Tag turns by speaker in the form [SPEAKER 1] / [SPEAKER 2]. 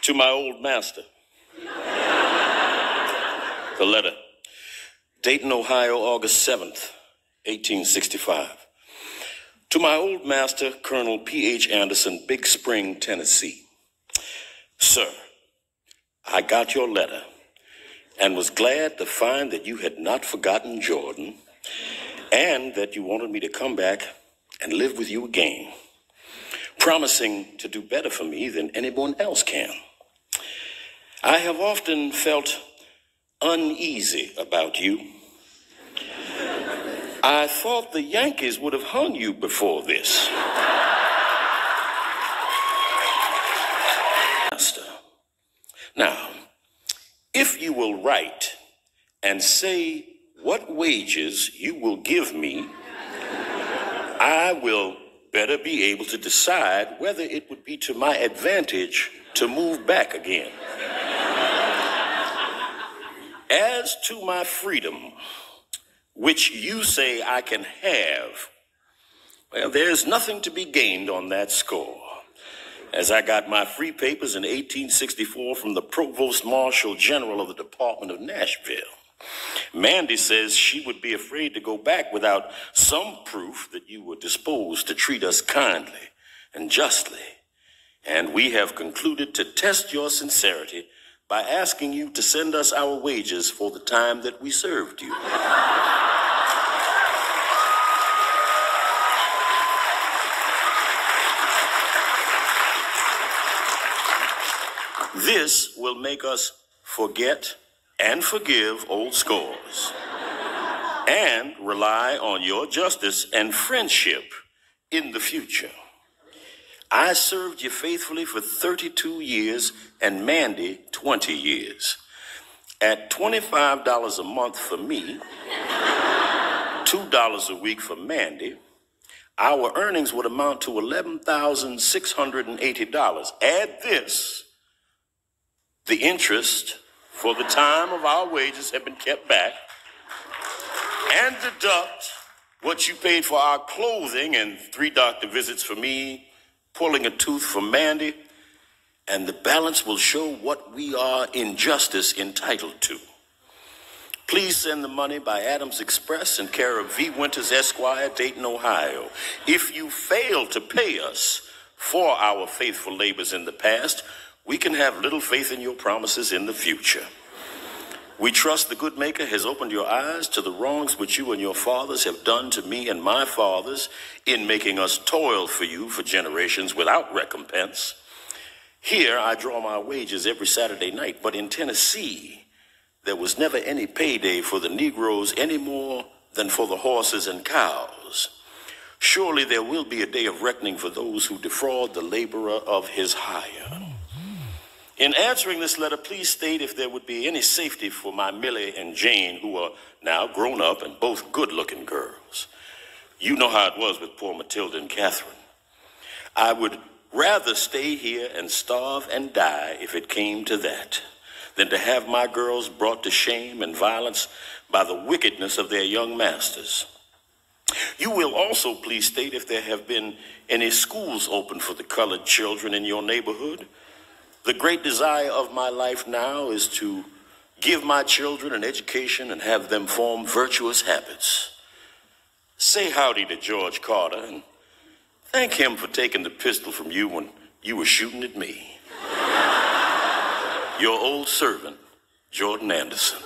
[SPEAKER 1] To my old master. The letter. Dayton, Ohio, August 7th, 1865. To my old master, Colonel P.H. Anderson, Big Spring, Tennessee. Sir, I got your letter and was glad to find that you had not forgotten Jordan and that you wanted me to come back and live with you again, promising to do better for me than anyone else can. I have often felt uneasy about you. I thought the Yankees would have hung you before this. Now, if you will write and say what wages you will give me, I will better be able to decide whether it would be to my advantage to move back again. As to my freedom, which you say I can have, well, there's nothing to be gained on that score, as I got my free papers in 1864 from the Provost Marshal General of the Department of Nashville. Mandy says she would be afraid to go back without some proof that you were disposed to treat us kindly and justly, and we have concluded to test your sincerity by asking you to send us our wages for the time that we served you. This will make us forget and forgive old scores and rely on your justice and friendship in the future. I served you faithfully for 32 years and Mandy 20 years. At $25 a month for me, $2 a week for Mandy, our earnings would amount to $11,680. Add this, the interest for the time of our wages have been kept back, and deduct what you paid for our clothing and 3 doctor visits for me, pulling a tooth for Mandy, and the balance will show what we are in justice entitled to. Please send the money by Adams Express in care of V. Winters, Esquire, Dayton, Ohio. If you fail to pay us for our faithful labors in the past, we can have little faith in your promises in the future. We trust the good Maker has opened your eyes to the wrongs which you and your fathers have done to me and my fathers in making us toil for you for generations without recompense. Here I draw my wages every Saturday night, but in Tennessee, there was never any payday for the Negroes any more than for the horses and cows. Surely there will be a day of reckoning for those who defraud the laborer of his hire. In answering this letter, please state if there would be any safety for my Millie and Jane, who are now grown up and both good-looking girls. You know how it was with poor Matilda and Catherine. I would rather stay here and starve and die if it came to that, than to have my girls brought to shame and violence by the wickedness of their young masters. You will also please state if there have been any schools open for the colored children in your neighborhood. The great desire of my life now is to give my children an education and have them form virtuous habits. Say howdy to George Carter and thank him for taking the pistol from you when you were shooting at me. Your old servant, Jordan Anderson.